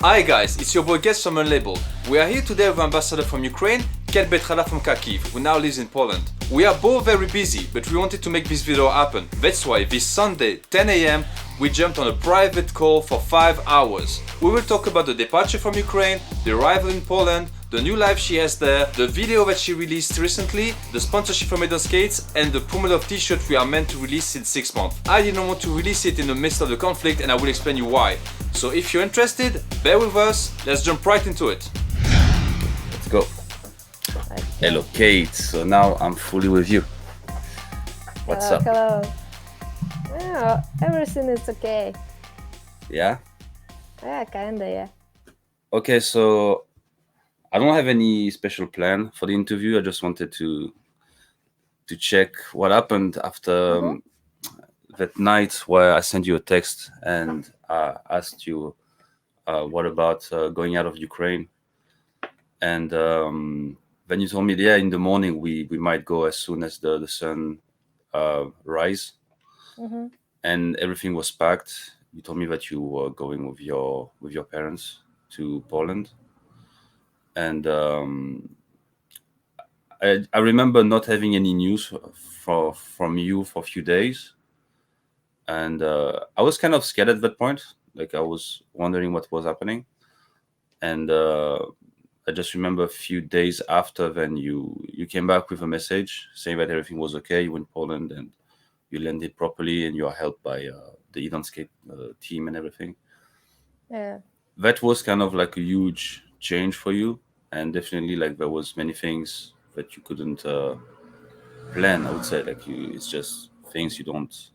Hi guys, it's your boy Guest from Unlabelled. We are here today with Ambassador from Ukraine, Kate Bedrata from Kharkiv, who now lives in Poland. We are both very busy, but we wanted to make this video happen. That's why this Sunday, 10 AM, we jumped on a private call for 5 hours. We will talk about the departure from Ukraine, the arrival in Poland, the new life she has there, the video that she released recently, the sponsorship from hedonskate, and the Pummel of t-shirt we are meant to release in 6 months. I didn't want to release it in the midst of the conflict, and I will explain you why. So if you're interested, bear with us, let's jump right into it. Let's go. Hello Kate, so now I'm fully with you. What's up? Hello. Yeah, everything is okay. Yeah? Yeah, kinda, yeah. Okay, so I don't have any special plan for the interview. I just wanted to check what happened after that night where I sent you a text and asked you what about going out of Ukraine. And then you told me, yeah, in the morning we might go as soon as the sun rise. And everything was packed. You told me that you were going with your parents to Poland. And I remember not having any news from you for a few days. And I was kind of scared at that point. Like I was wondering what was happening. And I just remember a few days after, then you came back with a message saying that everything was okay. You were in Poland and you landed properly and you are helped by the hedonskate team and everything. Yeah. That was kind of like a huge change for you. And definitely like there was many things that you couldn't plan, I would say. Like it's just things you don't,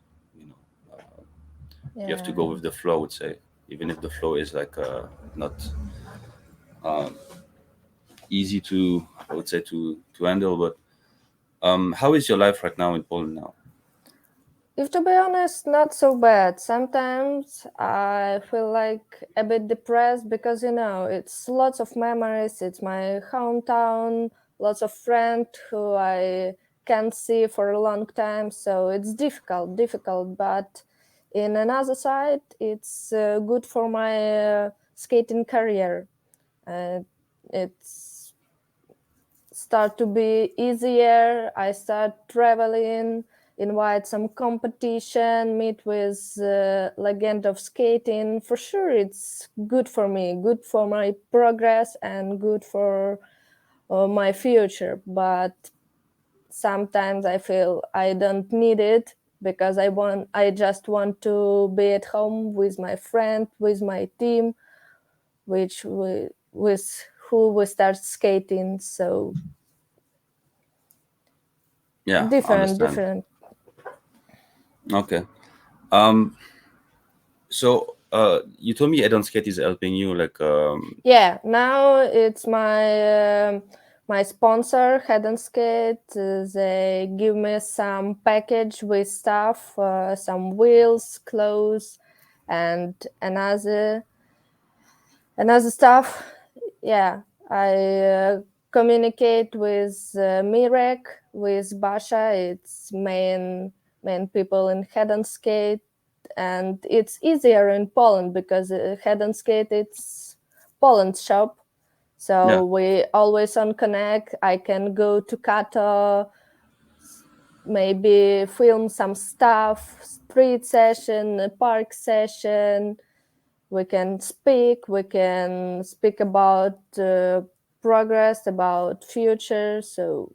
you have to go with the flow, I would say. Even if the flow is like not easy to, I would say, to handle. But how is your life right now in Poland now? If to be honest, not so bad. Sometimes I feel like a bit depressed because, it's lots of memories. It's my hometown, lots of friends who I can't see for a long time. So it's difficult. But in another side, it's good for my skating career. It's start to be easier. I start traveling, invite some competition, meet with legend of skating. For sure, it's good for me, good for my progress, and good for my future. But sometimes I feel I don't need it because I just want to be at home with my friend, with my team, with who we start skating. So Yeah, different. Okay. So you told me hedonskate is helping you, like Yeah, now it's my my sponsor, hedonskate. They give me some package with stuff, some wheels, clothes, and another stuff. Yeah, I communicate with Mirek, with Basha. It's main people in hedonskate, and it's easier in Poland because hedonskate it's Poland shop. So Yeah. we always on connect. I can go to Kato, maybe film some stuff, street session, a park session. We can speak about progress, about future. So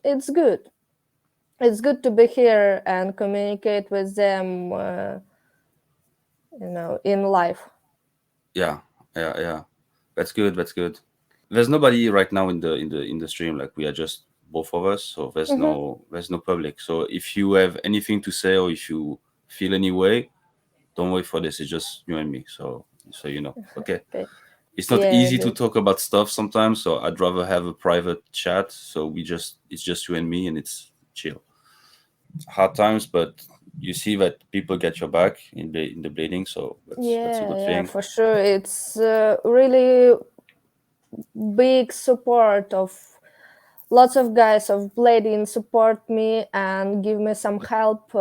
it's good. It's good to be here and communicate with them, in life. Yeah. That's good. There's nobody right now in the stream. Like we are just both of us, so there's no public. So if you have anything to say or if you feel any way, don't wait for this. It's just you and me. So you know. Okay. Okay. It's not Yeah, easy to good. talk about stuff sometimes, so I'd rather have a private chat. So it's just you and me, and it's chill. Hard times, but you see that people get your back in the bleeding, so that's a good thing. For sure. It's really big support of lots of guys of blading support me and give me some help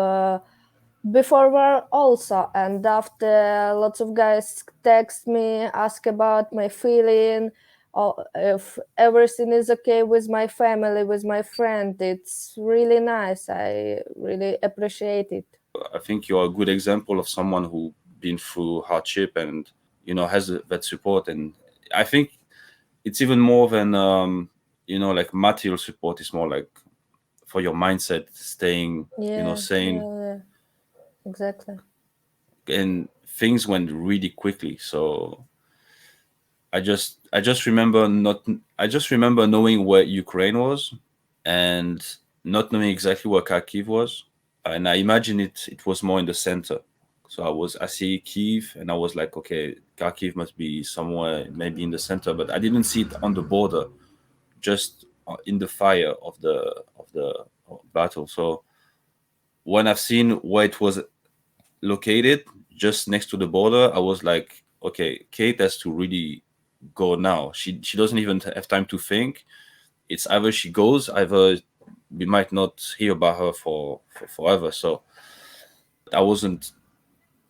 before war also, and after lots of guys text me, ask about my feeling, or if everything is okay with my family, with my friend. It's really nice. I really appreciate it. I think you're a good example of someone who been through hardship and has that support. And I think it's even more than like material support. It's more like for your mindset, staying Yeah, sane. yeah, exactly. And things went really quickly, so I just remember knowing where Ukraine was and not knowing exactly where Kharkiv was. And I imagine it was more in the center. So I see Kiev and I was like, okay, Kharkiv must be somewhere maybe in the center, but I didn't see it on the border, just in the fire of the battle. So when I've seen where it was located, just next to the border, I was like, okay, Kate has to really go now. She doesn't even have time to think. It's either she goes, either we might not hear about her for forever. So I wasn't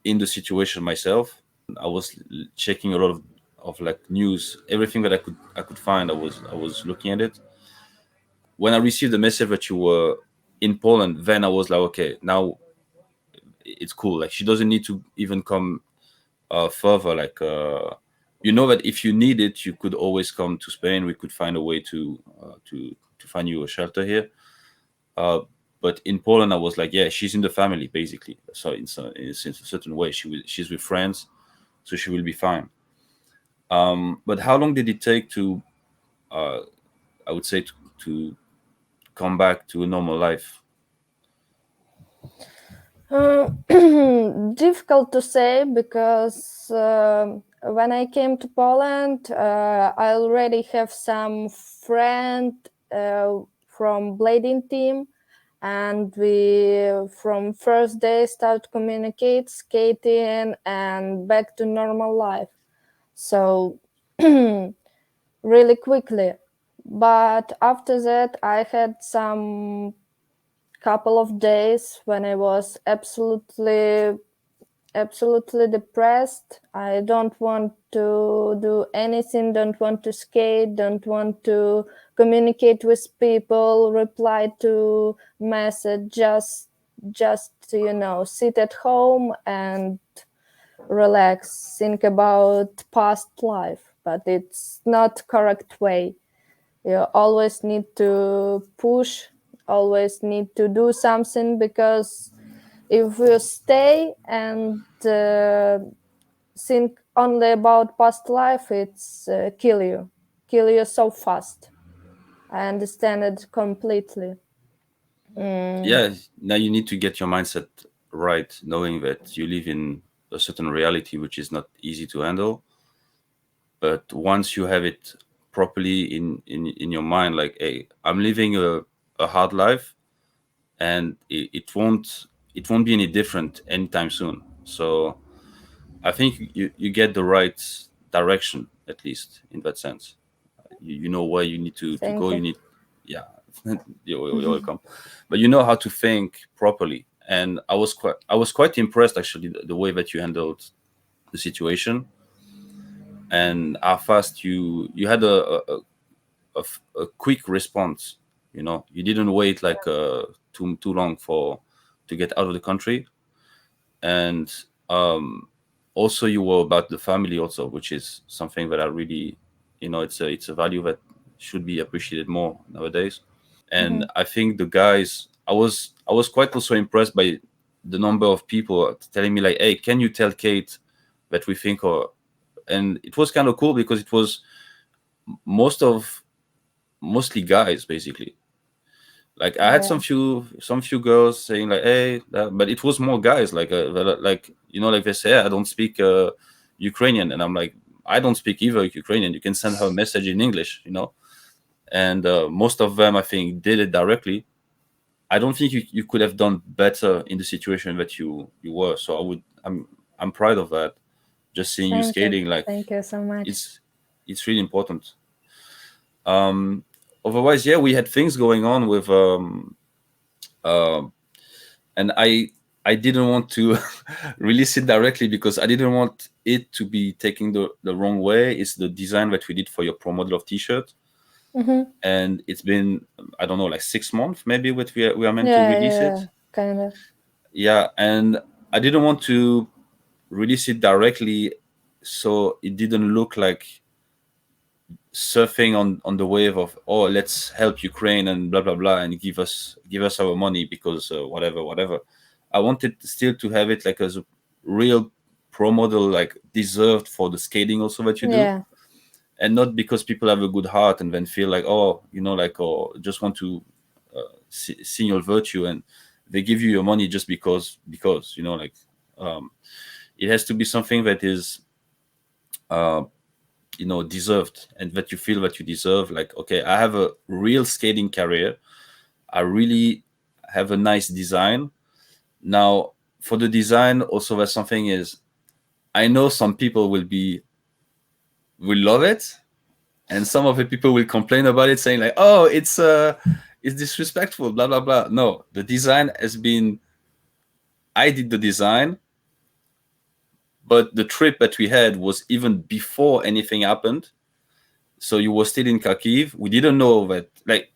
in the situation myself. I was checking a lot of like news, everything that I could find. I was looking at it. When I received the message that you were in Poland, then I was like, okay, now it's cool. Like she doesn't need to even come further. Like that if you need it, you could always come to Spain. We could find a way to find you a shelter here. Uh, but in Poland, I was like, yeah, she's in the family basically. So in a certain way, she's with friends, so she will be fine. But how long did it take to, uh, I would say, to come back to a normal life? Difficult to say because when I came to Poland, I already have some friend from blading team, and we from first day start communicate, skating, and back to normal life. So really quickly. But after that, I had some couple of days when I was absolutely depressed. I don't want to do anything, don't want to skate, don't want to communicate with people, reply to message, just sit at home and relax, think about past life. But it's not correct way. You always need to push, always need to do something, because if you stay and think only about past life, it's kill you so fast. I understand it completely. Yeah, now you need to get your mindset right, knowing that you live in a certain reality which is not easy to handle. But once you have it properly in your mind, like, hey, I'm living a hard life, and it won't be any different anytime soon. So I think you get the right direction, at least in that sense. You know where you need to Thank go. You you. need, yeah, you're welcome. But you know how to think properly, and I was quite impressed actually the way that you handled the situation, and how fast you had a quick response. You didn't wait like too long for to get out of the country. And also you were about the family also, which is something that I really, it's a value that should be appreciated more nowadays. And I think the guys, I was quite also impressed by the number of people telling me like, hey, can you tell Kate that we think, or and it was kind of cool because it was most of mostly guys basically. Like I had Yeah, some few girls saying like, hey, but it was more guys like like like they say, I don't speak Ukrainian, and I'm like, I don't speak either Ukrainian. You can send her a message in English. And most of them I think did it directly. I don't think you could have done better in the situation that you were. So I'm proud of that. Just seeing you thank you. skating, like Thank you so much. it's really important. Um, Otherwise, yeah, we had things going on with uh, and I didn't want to release it directly because I didn't want it to be taken the wrong way. It's the design that we did for your pro model of t-shirt. And it's been, I don't know, like 6 months maybe what we are meant to release it. Kind of. Yeah, and I didn't want to release it directly so it didn't look like surfing on the wave of, oh, let's help Ukraine and blah blah blah and give us our money because whatever. I wanted still to have it like as a real pro model, like deserved for the skating also that you do, and not because people have a good heart and then feel like, oh, like, or just want to see your virtue and they give you your money just because like, it has to be something that is deserved and that you feel that you deserve. Like, okay, I have a real skating career, I really have a nice design. Now for the design also, that something is, I know some people will love it, and some of the people will complain about it saying like, oh, it's disrespectful, blah blah blah. No, the design has been, I did the design, but the trip that we had was even before anything happened. So you were still in Kharkiv. We didn't know that, like,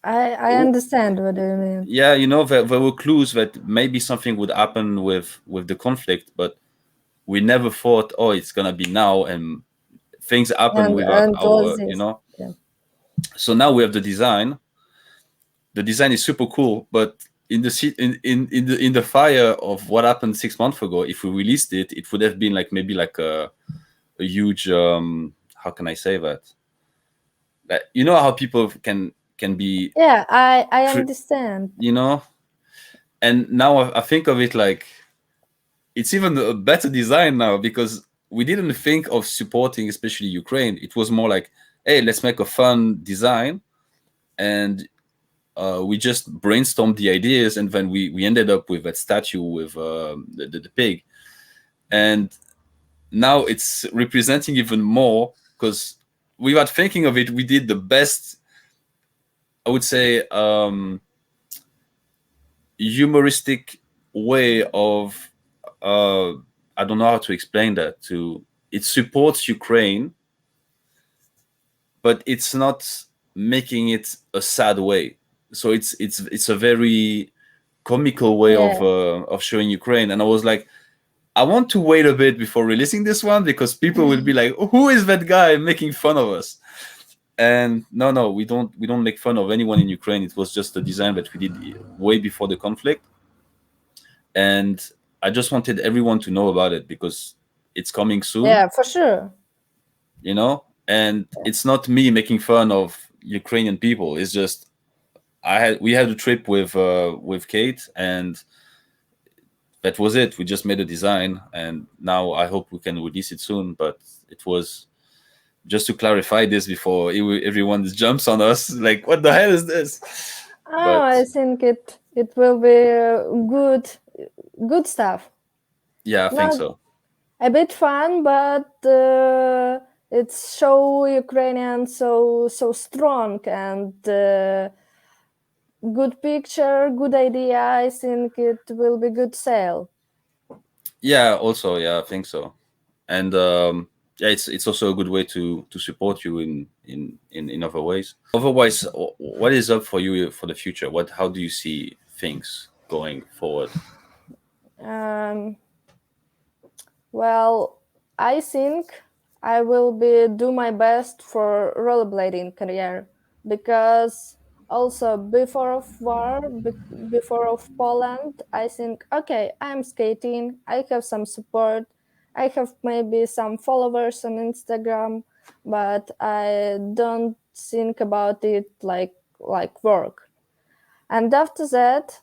I understand what you mean. Yeah, there were clues that maybe something would happen with the conflict, but we never thought, oh, it's gonna be now, and things happen with our Yeah. So now we have the design. The design is super cool, but in the fire of what happened 6 months ago, if we released it, it would have been like maybe like a huge how can I say that? Like, how people can be. Yeah, I understand. And now I think of it like it's even a better design now, because we didn't think of supporting especially Ukraine. It was more like, hey, let's make a fun design, and we just brainstormed the ideas, and then we ended up with that statue with the pig. And now it's representing even more, because without thinking of it, we did the best, I would say, humoristic way of, I don't know how to explain that. It supports Ukraine, but it's not making it a sad way. So it's a very comical way of showing Ukraine. And I was like, I want to wait a bit before releasing this one, because people will be like, who is that guy making fun of us? And no, we don't make fun of anyone in Ukraine. It was just a design that we did way before the conflict, and I just wanted everyone to know about it because it's coming soon. Yeah, for sure. And it's not me making fun of Ukrainian people. It's just we had a trip with Kate, and that was it. We just made a design, and now I hope we can release it soon. But it was just to clarify this before everyone jumps on us like, what the hell is this? I think it will be good stuff. Yeah, I think so. A bit fun, but it's show Ukrainians so strong, and good picture, good idea. I think it will be good sale. Yeah, also, yeah, I think so. And yeah, it's also a good way to support you in other ways. Otherwise, what is up for you for the future? How do you see things going forward? Well, I think I will do my best for rollerblading career, because also before of war, before of Poland, I think, okay, I'm skating, I have some support, I have maybe some followers on Instagram, but I don't think about it like work. And after that,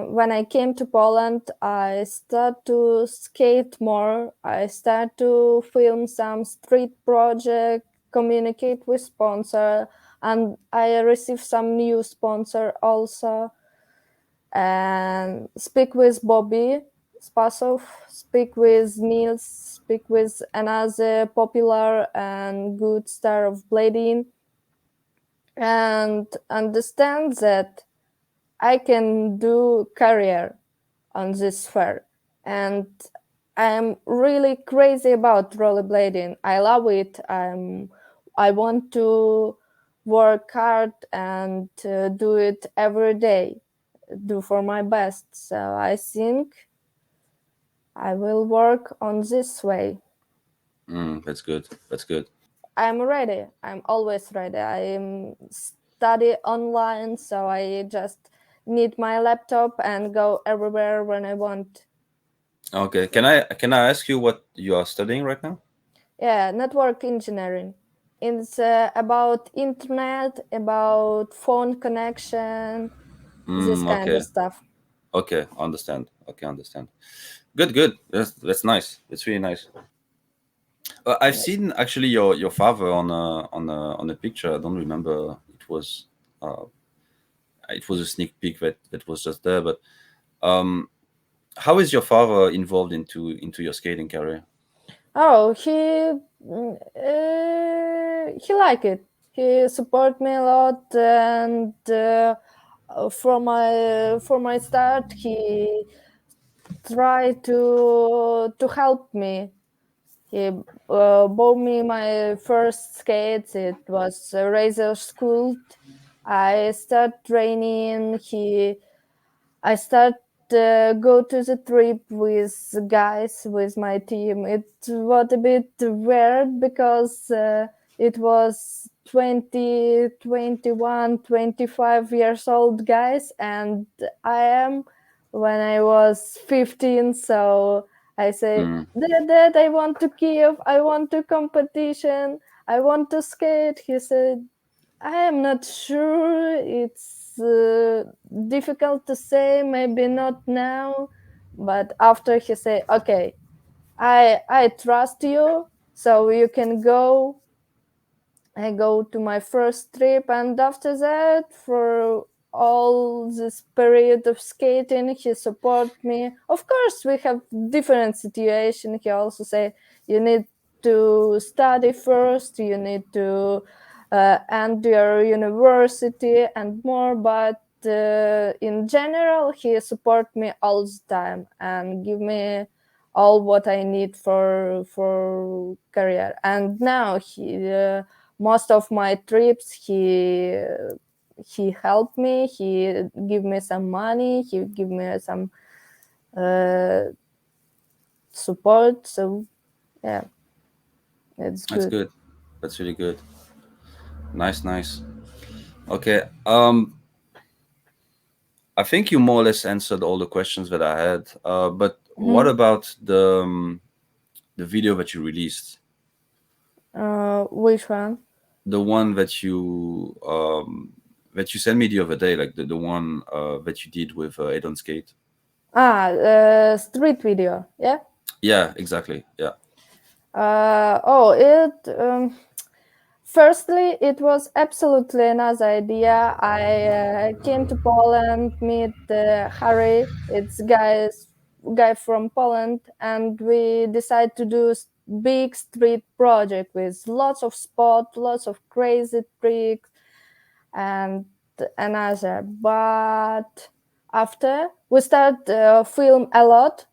when I came to Poland, I started to skate more. I started to film some street project, communicate with sponsor, and I received some new sponsor also. And speak with Bobby Spasov, speak with Nils, speak with another popular and good star of blading, and understand that I can do career on this sphere, and I'm really crazy about rollerblading. I love it. I want to work hard and do it every day, do for my best. So I think I will work on this way. That's good. That's good. I'm ready. I'm always ready. I study online, so I just need my laptop and go everywhere when I want. Okay. Can I ask you what you are studying right now? Yeah, network engineering. It's about internet, about phone connection, this kind of Okay. stuff. Okay. Understand. Okay. Understand. Good. Good. That's nice. That's really nice. I've Yeah. seen actually your father on a picture. I don't remember. Uh, it was a sneak peek that was just there. But um, how is your father involved into your skating career? Oh, he like it. He support me a lot, and for my start, he tried to help me. He bought me my first skates. It was a razor school. I start training. I start go to the trip with guys with my team. It was a bit weird because it was 20, 21, 25 years old guys, and I am when I was 15. So I say, Mm, Dad, I want to Kiev. I want to competition. I want to skate. He said, I am not sure. It's difficult to say. Maybe not now, but after he said, "Okay, I trust you, so you can go." I go to my first trip, and after that, for all this period of skating, he support me. Of course, we have different situation. He also say you need to study first, you need to end your university and more. But in general, he support me all the time and give me all what I need for career. And now he. Most of my trips he helped me, he give me some money, he give me some uh, support. So yeah, it's that's good. good. That's really good. Nice. Nice. Okay. I think you more or less answered all the questions that I had. But what Mhm. about the video that you released? Which one? The one that you sent me the other day, like the one that you did with hedonskate. Street video. Yeah. Yeah, exactly. Yeah. It firstly, it was absolutely another idea. I came to Poland, meet Harry. It's guy from Poland, and we decided to do big street project with lots of spot, lots of crazy tricks, and another. But after we start film a lot,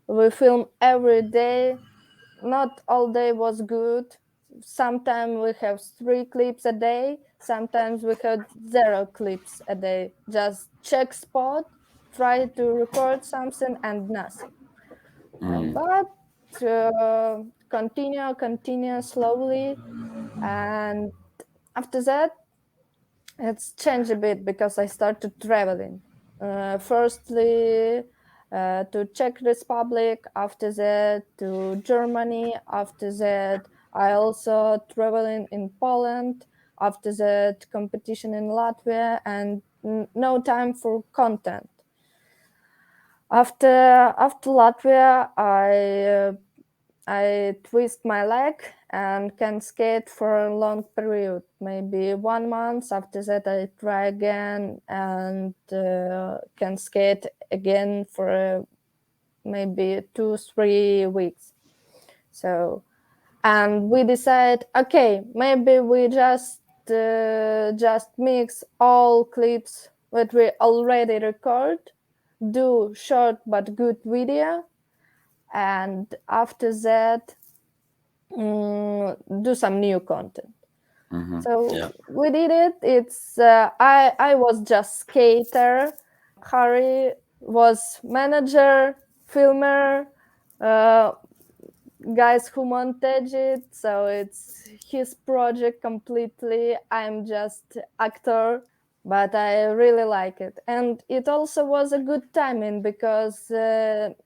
we film every day. Not all day was good. Sometimes we have 3 clips a day. Sometimes we had 0 clips a day. Just check spot, try to record something and nothing. Mm, But continue slowly. And after that, it's changed a bit because I started traveling. Firstly, to Czech Republic, after that to Germany, after that I also traveling in Poland, after that competition in Latvia, and no time for content. After Latvia, I twist my leg and can skate for a long period, maybe 1 month. After that, I try again and can skate again for maybe 2-3 weeks. So, and we decide, okay, maybe we just mix all clips that we already record, do short but good video, and after that do some new content. So we did it. It's I was just skater. Harry was manager, filmer, guys who montage it. So it's his project completely. I'm just actor, but I really like it. And it also was a good timing because it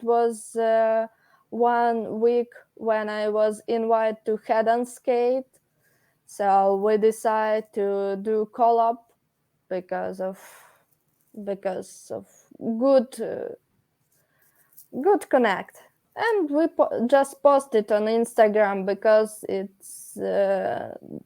was 1 week when I was invited to hedonskate. So we decided to do collab because of good connect, and we just posted on Instagram because it's on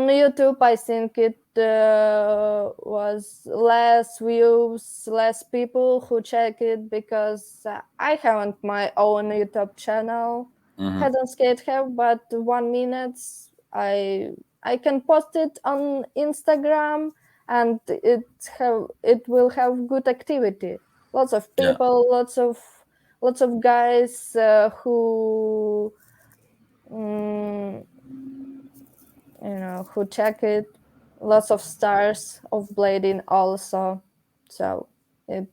YouTube. I think it was less views, less people who check it because I haven't my own YouTube channel. Hedonskate have, but 1 minute I can post it on Instagram, and it will have good activity. Lots of people, lots of guys who who check it. Lots of stars of blading also. So it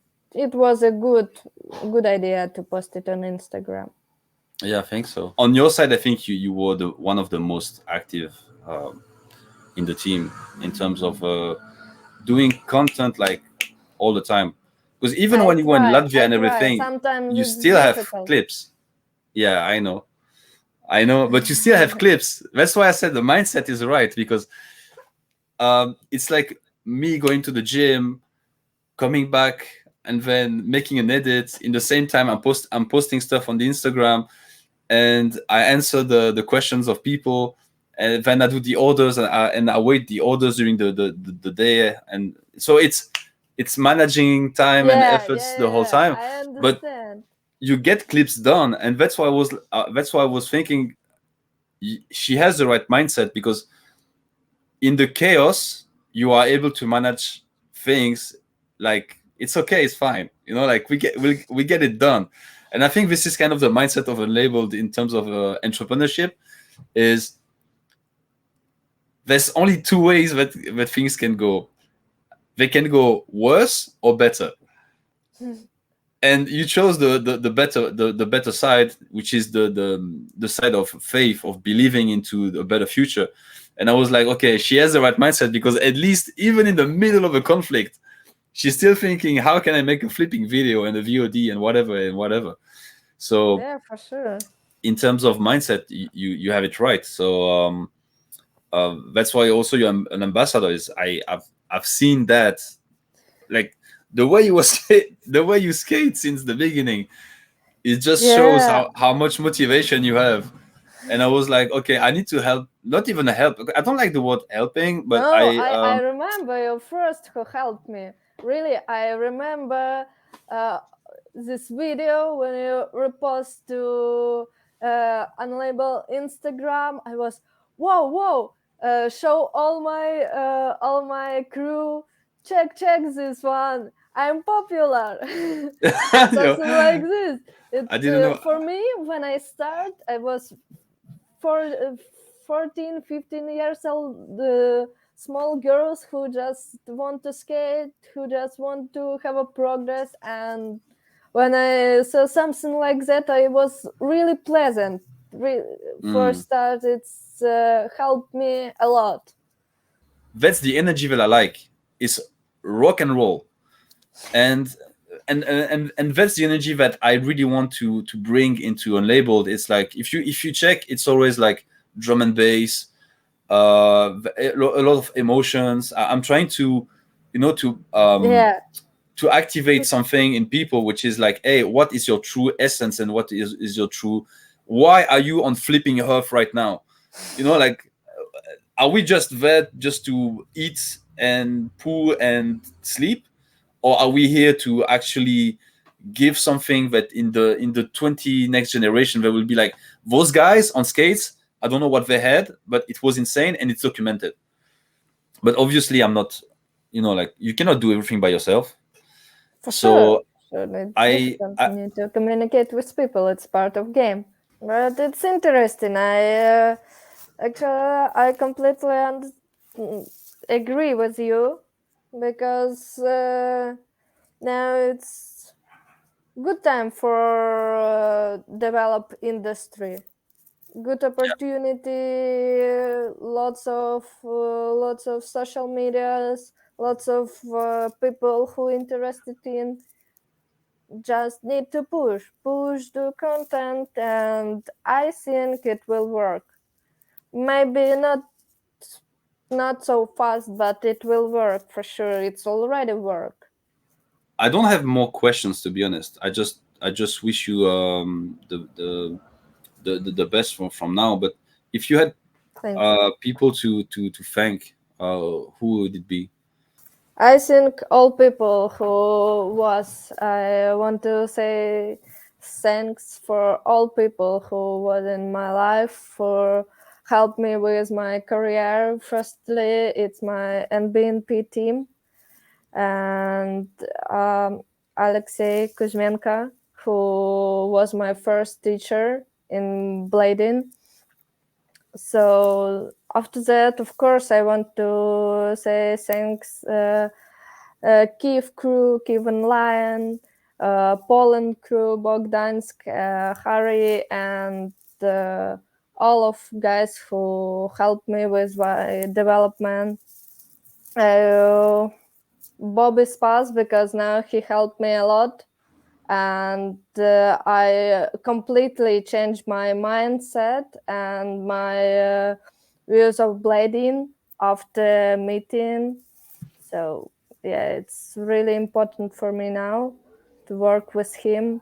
was a good idea to post it on Instagram. Yeah, I think so. On your side, I think you were one of the most active in the team in terms of doing content like all the time. Because even when you were in Latvia and everything, sometimes you it's still difficult. have clips. Yeah, I know, but you still have clips. That's why I said the mindset is right, because it's like me going to the gym, coming back, and then making an edit. In the same time, I'm posting stuff on the Instagram, and I answer the questions of people, and then I do the orders, and I wait the orders during the day, and so it's managing time and efforts the whole time. I understand. But you get clips done, and that's why I was thinking she has the right mindset, because in the chaos you are able to manage things like it's okay, it's fine, like we get it done. And I think this is kind of the mindset of Unlabelled in terms of entrepreneurship. Is there's only 2 ways that things can go. They can go worse or better. And you chose the better side, which is the side of faith, of believing into a better future. And I was like, okay, she has the right mindset, because at least even in the middle of a conflict, she's still thinking, how can I make a flipping video and a VOD and whatever. So yeah, for sure. In terms of mindset, you have it right. So that's why also you're an ambassador. I've seen that, like the way you skate since the beginning, it just shows how much motivation you have. And I was like, okay, I need to help. Not even help. I don't like the word helping, but no, I remember you first who helped me. Really, I remember this video when you repost to Unlabelled Instagram. I was whoa, show all my crew. Check this one. I'm popular. Something like this. I didn't know. For me, when I start, I was 14, 15 years old, the small girls who just want to skate, who just want to have a progress. And when I saw something like that, I was really pleasant. For start, it's helped me a lot. That's the energy that I like. It's rock and roll. And that's the energy that I really want to bring into Unlabelled. It's like if you check, it's always like drum and bass, a lot of emotions. I'm trying to to activate something in people, which is like, hey, what is your true essence, and what is your true, why are you on flipping earth right now? Like, are we just there just to eat and poo and sleep? Or are we here to actually give something that in the 20 next generation, there will be like, those guys on skates, I don't know what they had, but it was insane, and it's documented. But obviously I'm not like you cannot do everything by yourself. For So sure, it's I, difficult. You need to communicate with people. It's part of game. But it's interesting. I completely agree with you because now it's good time for develop industry. Good opportunity. Lots of social medias. Lots of people who interested in. Just need to push the content, and I think it will work. Maybe not so fast, but it will work for sure. It's already work. I don't have more questions, to be honest. I just wish you the best from now. But if you had Thanks. people to thank, who would it be? I think all people who was. I want to say thanks for all people who was in my life for help me with my career. Firstly, it's my NBNP team and Alexei Kuzmenko, who was my first teacher in blading. So after that, of course, I want to say thanks Kiev crew, Kiev Inline, Poland crew, Bogdansk, Harry, and all of guys who helped me with my development. Bobby Spas, because now he helped me a lot, and I completely changed my mindset and my views of blading after meeting. So yeah, it's really important for me now to work with him,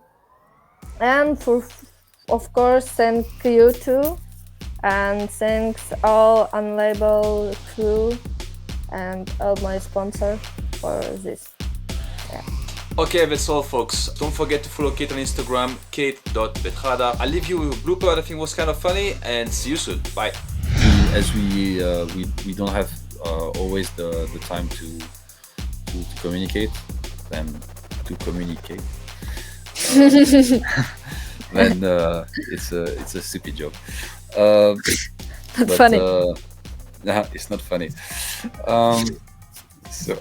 and of course thank you too, and thanks all Unlabelled crew and all my sponsor for this. Okay, that's all, folks. Don't forget to follow Kate on Instagram, Kate.Bedrata. I'll leave you with Blooper that I think was kind of funny, and see you soon. Bye. As we don't have always the time to communicate, then to communicate, then it's a stupid joke. Not funny. It's not funny. So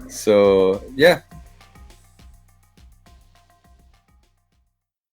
so yeah,